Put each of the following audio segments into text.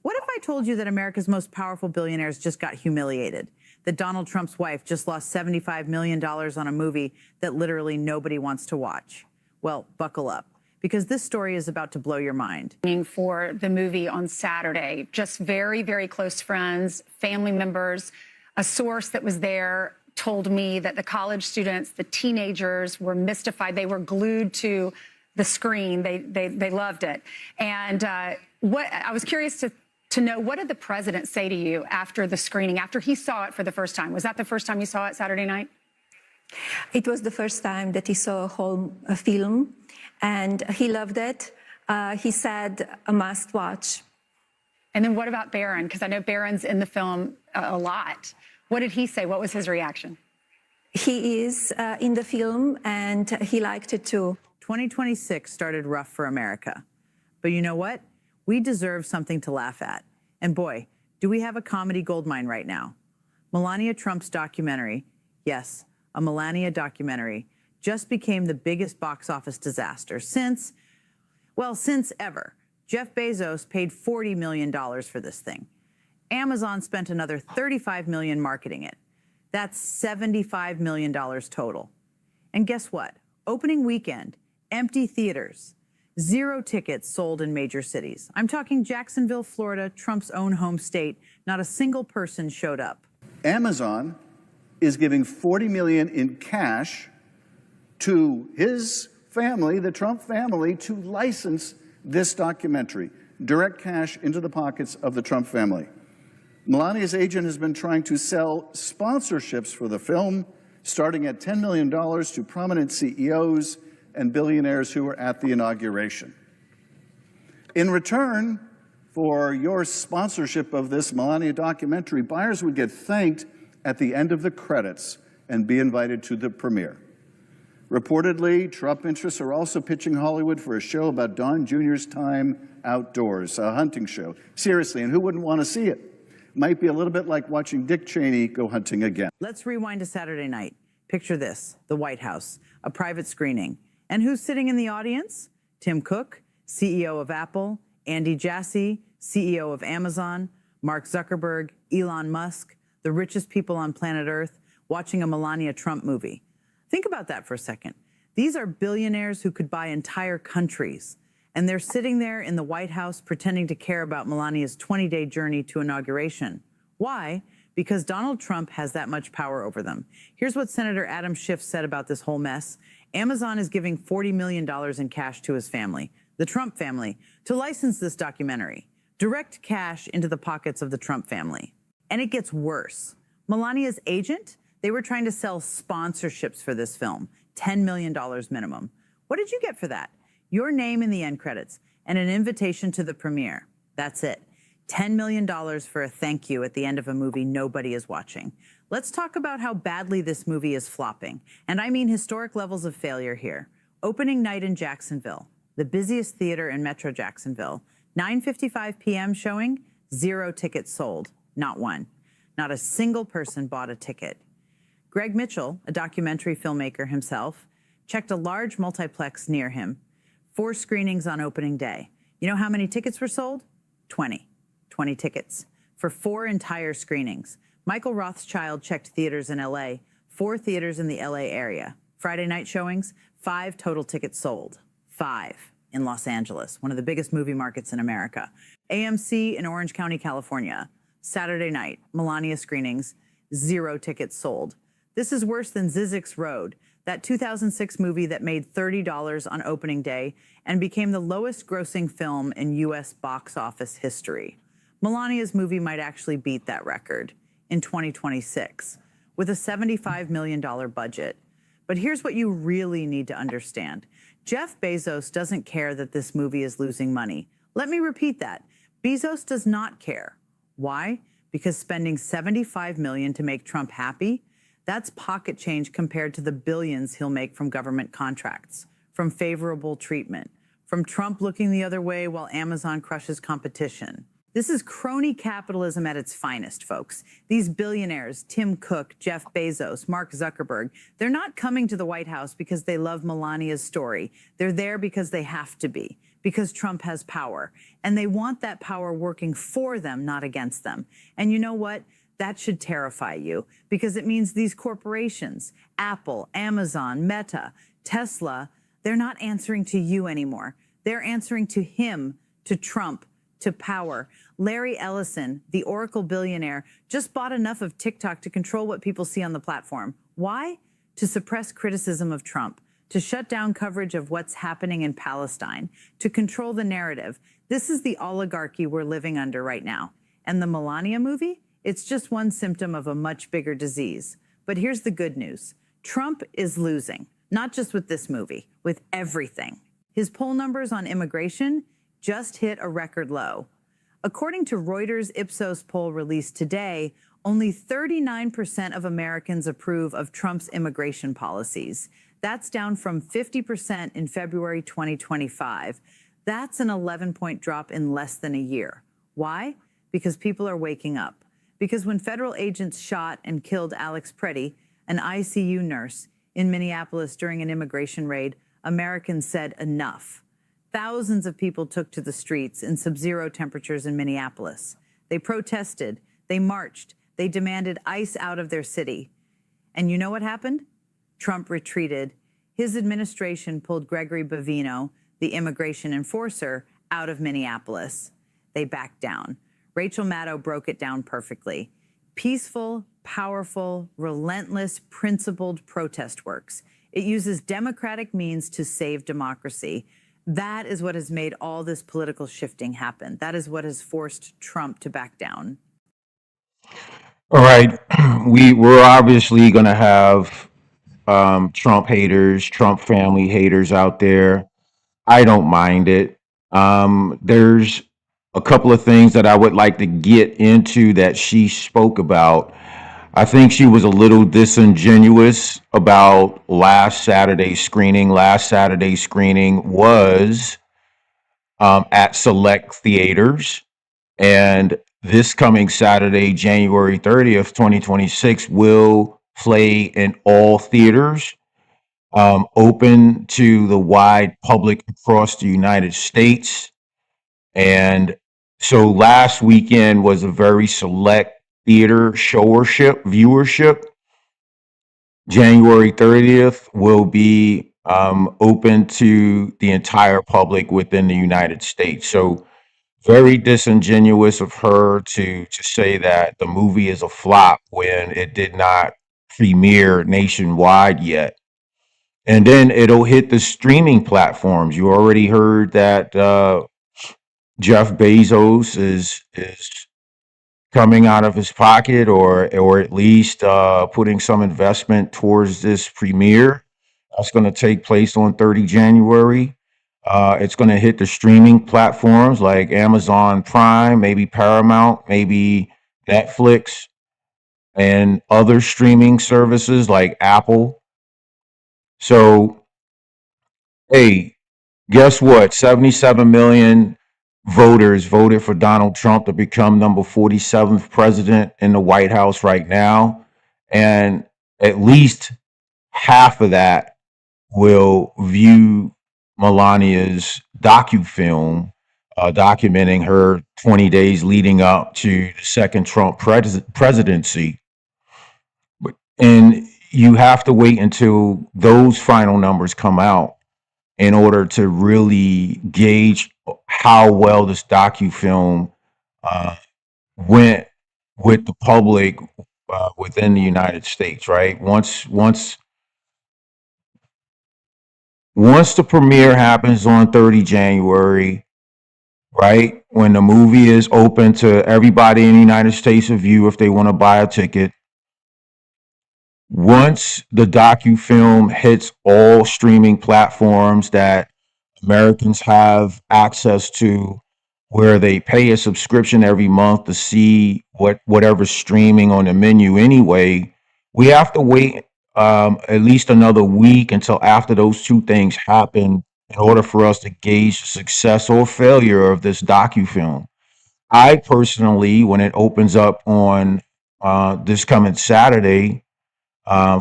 What if I told you that America's most powerful billionaires just got humiliated? That Donald Trump's wife just lost $75 million on a movie that literally nobody wants to watch? Well, buckle up, because this story is about to blow your mind. For the movie on Saturday, just very, very close friends, family members. A source that was there told me that the college students, the teenagers, were mystified. They were glued to the screen. They loved it. And what I was curious to know, what did the president say to you after the screening, after he saw it for the first time? Was that the first time you saw it Saturday night? It was the first time that he saw a whole film, and he loved it. He said, a must watch. And then what about Barron? Because I know Barron's in the film a lot. What did he say? What was his reaction? He is in the film, and he liked it too. 2026 started rough for America. But you know what? We deserve something to laugh at. And boy, do we have a comedy goldmine right now. Melania Trump's documentary, yes, a Melania documentary, just became the biggest box office disaster since ever. Jeff Bezos paid $40 million for this thing. Amazon spent another $35 million marketing it. That's $75 million total. And guess what? Opening weekend, empty theaters, 0 tickets sold in major cities. I'm talking Jacksonville, Florida, Trump's own home state. Not a single person showed up. Amazon is giving $40 million in cash to his family, the Trump family, to license this documentary. Direct cash into the pockets of the Trump family. Melania's agent has been trying to sell sponsorships for the film, starting at $10 million to prominent CEOs and billionaires who were at the inauguration. In return for your sponsorship of this Melania documentary, buyers would get thanked at the end of the credits and be invited to the premiere. Reportedly, Trump interests are also pitching Hollywood for a show about Don Jr.'s time outdoors, a hunting show. Seriously, and who wouldn't want to see it? Might be a little bit like watching Dick Cheney go hunting again. Let's rewind to Saturday night. Picture this, the White House, a private screening. And who's sitting in the audience? Tim Cook, CEO of Apple, Andy Jassy, CEO of Amazon, Mark Zuckerberg, Elon Musk, the richest people on planet Earth, watching a Melania Trump movie. Think about that for a second. These are billionaires who could buy entire countries. And they're sitting there in the White House pretending to care about Melania's 20-day journey to inauguration. Why? Because Donald Trump has that much power over them. Here's what Senator Adam Schiff said about this whole mess. Amazon is giving $40 million in cash to his family, the Trump family, to license this documentary. Direct cash into the pockets of the Trump family. And it gets worse. Melania's agent, they were trying to sell sponsorships for this film, $10 million minimum. What did you get for that? Your name in the end credits and an invitation to the premiere. That's it. $10 million for a thank you at the end of a movie nobody is watching. Let's talk about how badly this movie is flopping. And I mean historic levels of failure here. Opening night in Jacksonville, the busiest theater in Metro Jacksonville, 9:55 p.m. showing, 0 tickets sold, not one. Not a single person bought a ticket. Greg Mitchell, a documentary filmmaker himself, checked a large multiplex near him. 4 screenings on opening day. You know how many tickets were sold? 20 tickets for 4 entire screenings. Michael Rothschild checked theaters in LA, 4 theaters in the LA area. Friday night showings, 5 total tickets sold. 5 in Los Angeles, one of the biggest movie markets in America. AMC in Orange County, California. Saturday night, Melania screenings, 0 tickets sold. This is worse than Zizek's Road, that 2006 movie that made $30 on opening day and became the lowest grossing film in U.S. box office history. Melania's movie might actually beat that record in 2026 with a $75 million budget. But here's what you really need to understand. Jeff Bezos doesn't care that this movie is losing money. Let me repeat that. Bezos does not care. Why? Because spending $75 million to make Trump happy, that's pocket change compared to the billions he'll make from government contracts, from favorable treatment, from Trump looking the other way while Amazon crushes competition. This is crony capitalism at its finest, folks. These billionaires, Tim Cook, Jeff Bezos, Mark Zuckerberg, they're not coming to the White House because they love Melania's story. They're there because they have to be, because Trump has power. And they want that power working for them, not against them. And you know what? That should terrify you, because it means these corporations, Apple, Amazon, Meta, Tesla, they're not answering to you anymore. They're answering to him, to Trump, to power. Larry Ellison, the Oracle billionaire, just bought enough of TikTok to control what people see on the platform. Why? To suppress criticism of Trump, to shut down coverage of what's happening in Palestine, to control the narrative. This is the oligarchy we're living under right now. And the Melania movie? It's just one symptom of a much bigger disease. But here's the good news. Trump is losing, not just with this movie, with everything. His poll numbers on immigration just hit a record low. According to Reuters' Ipsos poll released today, only 39% of Americans approve of Trump's immigration policies. That's down from 50% in February 2025. That's an 11-point drop in less than a year. Why? Because people are waking up. Because when federal agents shot and killed Alex Preddy, an ICU nurse, in Minneapolis during an immigration raid, Americans said enough. Thousands of people took to the streets in sub-zero temperatures in Minneapolis. They protested, they marched, they demanded ICE out of their city. And you know what happened? Trump retreated. His administration pulled Gregory Bavino, the immigration enforcer, out of Minneapolis. They backed down. Rachel Maddow broke it down perfectly. Peaceful, powerful, relentless, principled protest works. It uses democratic means to save democracy. That is what has made all this political shifting happen. That is what has forced Trump to back down. All right. We're obviously going to have Trump haters, Trump family haters out there. I don't mind it. There's a couple of things that I would like to get into that she spoke about. I think she was a little disingenuous about last Saturday's screening. Last Saturday's screening was at select theaters. And this coming Saturday, January 30th, 2026, will play in all theaters, open to the wide public across the United States. And so last weekend was a very select theater viewership. January 30th will be open to the entire public within the United States. So very disingenuous of her to say that the movie is a flop when it did not premiere nationwide yet. And then it'll hit the streaming platforms. You already heard that Jeff Bezos is coming out of his pocket, or at least putting some investment towards this premiere. That's going to take place on 30 January. It's going to hit the streaming platforms like Amazon Prime, maybe Paramount, maybe Netflix, and other streaming services like Apple. So, hey, guess what? 77 million voters voted for Donald Trump to become number 47th president in the White House right now. And at least half of that will view Melania's docufilm documenting her 20 days leading up to the second Trump presidency. And you have to wait until those final numbers come out in order to really gauge how well this docufilm went with the public within the United States, right? Once the premiere happens on 30 January, right? When the movie is open to everybody in the United States to view if they want to buy a ticket. Once the docufilm hits all streaming platforms that Americans have access to, where they pay a subscription every month to see whatever's streaming on the menu anyway, we have to wait at least another week until after those two things happen in order for us to gauge the success or failure of this docufilm. I personally, when it opens up on this coming Saturday,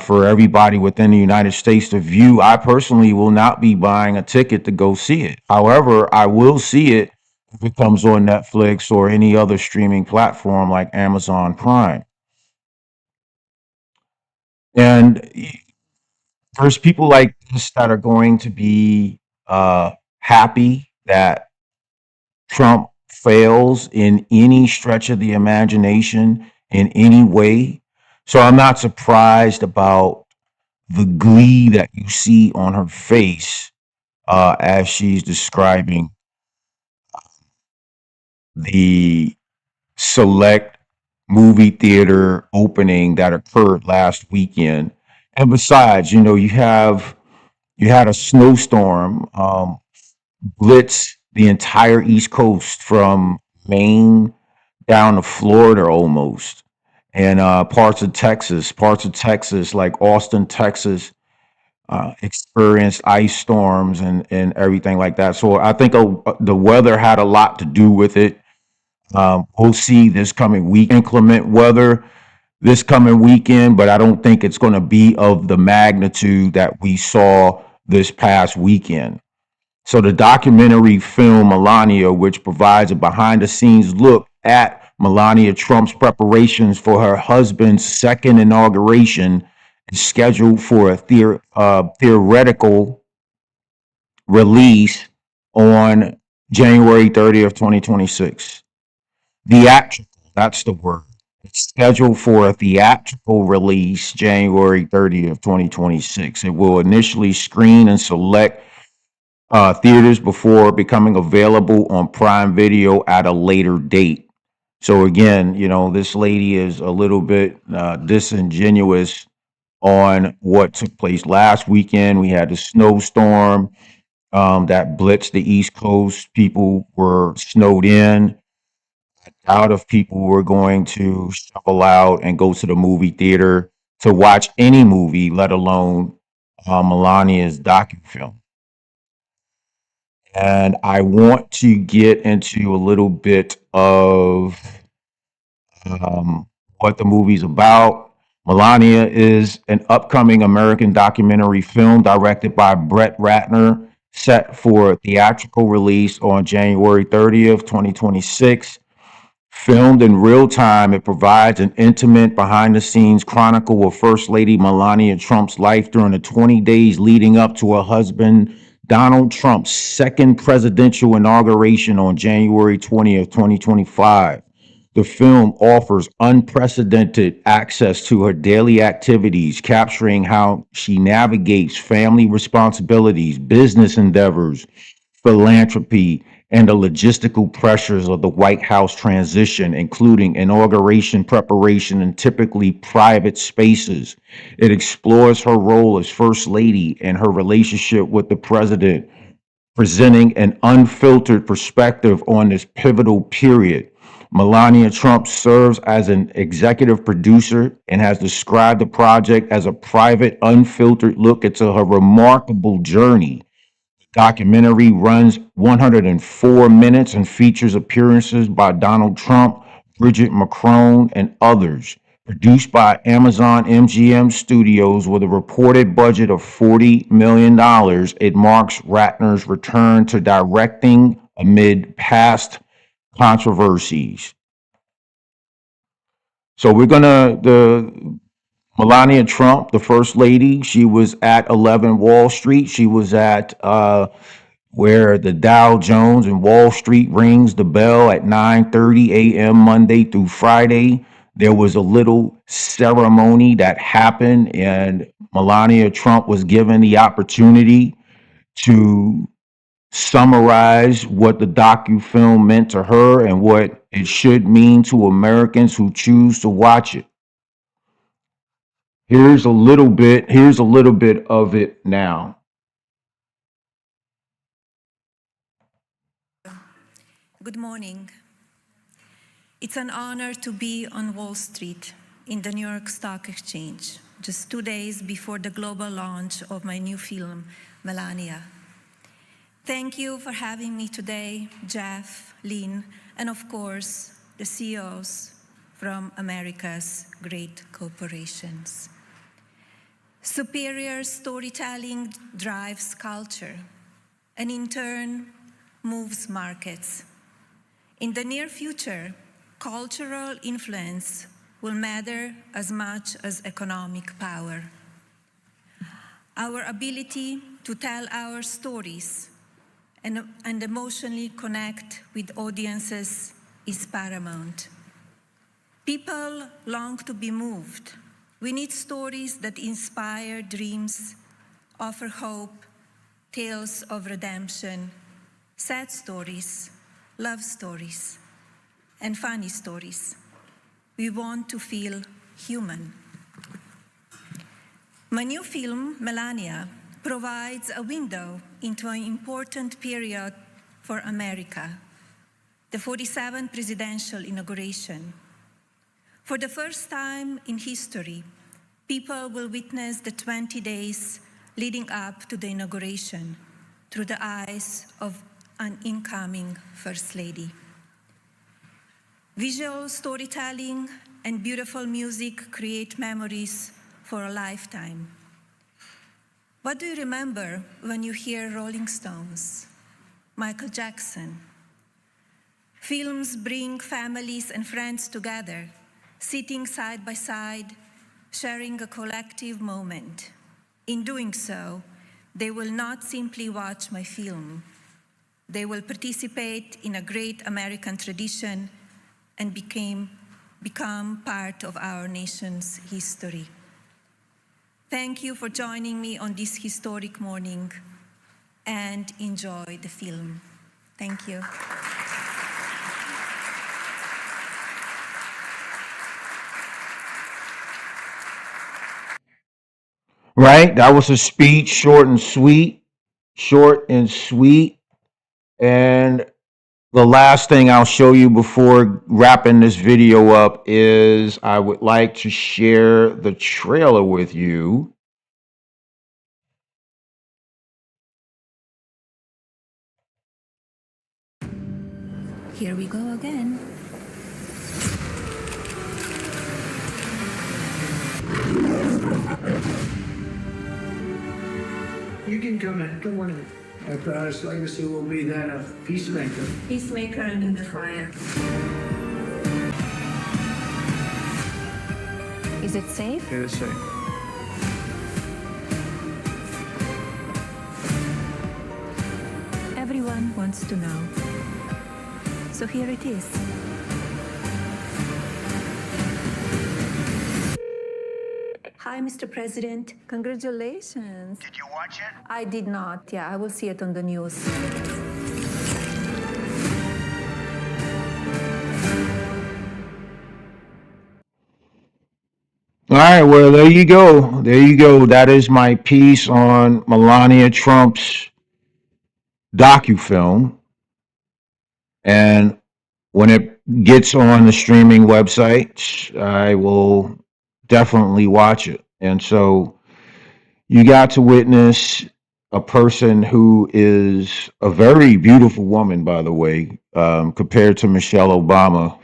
for everybody within the United States to view. I personally will not be buying a ticket to go see it. However, I will see it if it comes on Netflix or any other streaming platform like Amazon Prime. And there's people like this that are going to be happy that Trump fails in any stretch of the imagination in any way. So I'm not surprised about the glee that you see on her face as she's describing the select movie theater opening that occurred last weekend. And besides, you had a snowstorm blitz the entire East Coast from Maine down to Florida almost, and parts of Texas like Austin, Texas, experienced ice storms and everything like that. So I think the weather had a lot to do with it. We'll see this coming week inclement weather this coming weekend, but I don't think it's going to be of the magnitude that we saw this past weekend. So the documentary film Melania, which provides a behind the scenes look at Melania Trump's preparations for her husband's second inauguration, is scheduled for a theoretical release on January 30th, 2026. Theatrical, that's the word. It's scheduled for a theatrical release January 30th, 2026. It will initially screen in select theaters before becoming available on Prime Video at a later date. So again, this lady is a little bit disingenuous on what took place last weekend. We had a snowstorm that blitzed the East Coast. People were snowed in. Out of people were going to shovel out and go to the movie theater to watch any movie, let alone Melania's docufilm. And I want to get into a little bit of what the movie's about. Melania is an upcoming American documentary film directed by Brett Ratner, set for theatrical release on January 30th, 2026. Filmed in real time, it provides an intimate, behind the scenes chronicle of First Lady Melania Trump's life during the 20 days leading up to her husband, Donald Trump's second presidential inauguration on January 20th, 2025. The film offers unprecedented access to her daily activities, capturing how she navigates family responsibilities, business endeavors, philanthropy, and the logistical pressures of the White House transition, including inauguration preparation in typically private spaces. It explores her role as First Lady and her relationship with the president, presenting an unfiltered perspective on this pivotal period. Melania Trump serves as an executive producer and has described the project as a private, unfiltered look into her remarkable journey. Documentary runs 104 minutes and features appearances by Donald Trump, Bridget Macron, and others. Produced by Amazon MGM Studios with a reported budget of $40 million, it marks Ratner's return to directing amid past controversies. So the Melania Trump, the First Lady, she was at 11 Wall Street. She was at where the Dow Jones and Wall Street rings the bell at 9:30 a.m. Monday through Friday. There was a little ceremony that happened, and Melania Trump was given the opportunity to summarize what the docufilm meant to her and what it should mean to Americans who choose to watch it. Here's a little bit of it now. Good morning. It's an honor to be on Wall Street in the New York Stock Exchange, just 2 days before the global launch of my new film, Melania. Thank you for having me today, Jeff, Lynn, and of course, the CEOs from America's great corporations. Superior storytelling drives culture and in turn moves markets. In the near future, cultural influence will matter as much as economic power. Our ability to tell our stories and emotionally connect with audiences is paramount. People long to be moved. We need stories that inspire dreams, offer hope, tales of redemption, sad stories, love stories, and funny stories. We want to feel human. My new film, Melania, provides a window into an important period for America, the 47th presidential inauguration. For the first time in history, people will witness the 20 days leading up to the inauguration through the eyes of an incoming First Lady. Visual storytelling and beautiful music create memories for a lifetime. What do you remember when you hear Rolling Stones, Michael Jackson? Films bring families and friends together, sitting side by side, sharing a collective moment. In doing so, they will not simply watch my film. They will participate in a great American tradition and become part of our nation's history. Thank you for joining me on this historic morning, and enjoy the film. Thank you. Right? That was a speech, short and sweet, short and sweet. And the last thing I'll show you before wrapping this video up is I would like to share the trailer with you. Here we go again. You can come in. Come on in. Our proudest legacy will be that of peacemaker. Peacemaker in the fire. Is it safe? It is safe. Everyone wants to know. So here it is. Hi, Mr. President. Congratulations. Did you watch it? I did not. Yeah, I will see it on the news. All right, well, there you go. There you go. That is my piece on Melania Trump's Docufilm. And when it gets on the streaming websites, I will definitely watch it. And so you got to witness a person who is a very beautiful woman, by the way, compared to Michelle Obama.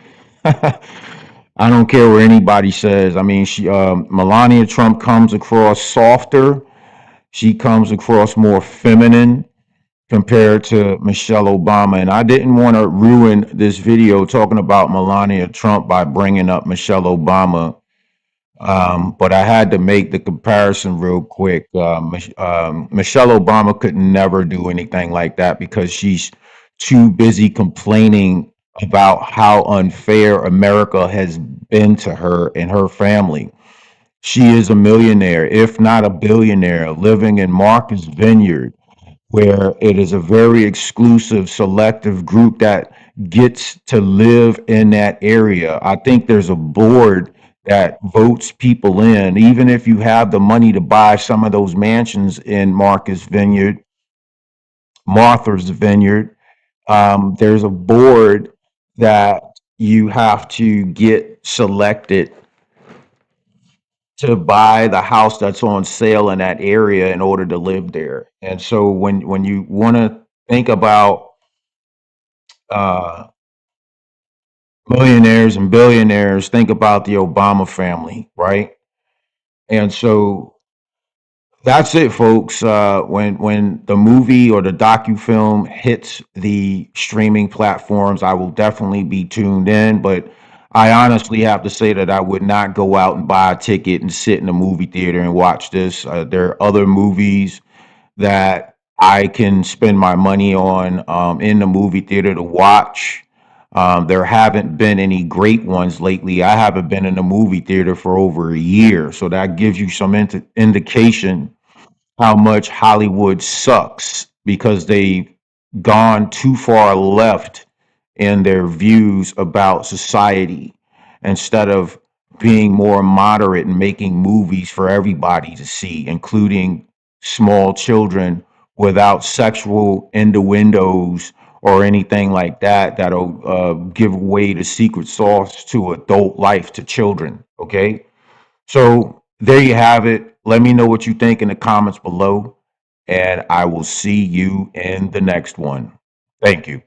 I don't care what anybody says. I mean, Melania Trump comes across softer. She comes across more feminine compared to Michelle Obama. And I didn't want to ruin this video talking about Melania Trump by bringing up Michelle Obama. But I had to make the comparison real quick. Michelle Obama could never do anything like that because she's too busy complaining about how unfair America has been to her and her family. She is a millionaire, if not a billionaire, living in Martha's Vineyard, where it is a very exclusive, selective group that gets to live in that area. I think there's a board that votes people in, even if you have the money to buy some of those mansions in Martha's Vineyard. There's a board that you have to get selected to buy the house that's on sale in that area in order to live there. And so when you want to think about uh, millionaires and billionaires, think about the Obama family, right? And so That's it, folks. When the movie or the docufilm hits the streaming platforms, I will definitely be tuned in. But I honestly have to say that I would not go out and buy a ticket and sit in a movie theater and watch this. There are other movies that I can spend my money on in the movie theater to watch. There haven't been any great ones lately. I haven't been in a movie theater for over a year, so that gives you some indication how much Hollywood sucks because they've gone too far left in their views about society instead of being more moderate and making movies for everybody to see, including small children without sexual innuendos or anything like that that'll give away the secret sauce to adult life to children. Okay. So there you have it. Let me know what you think in the comments below, and I will see you in the next one. Thank you.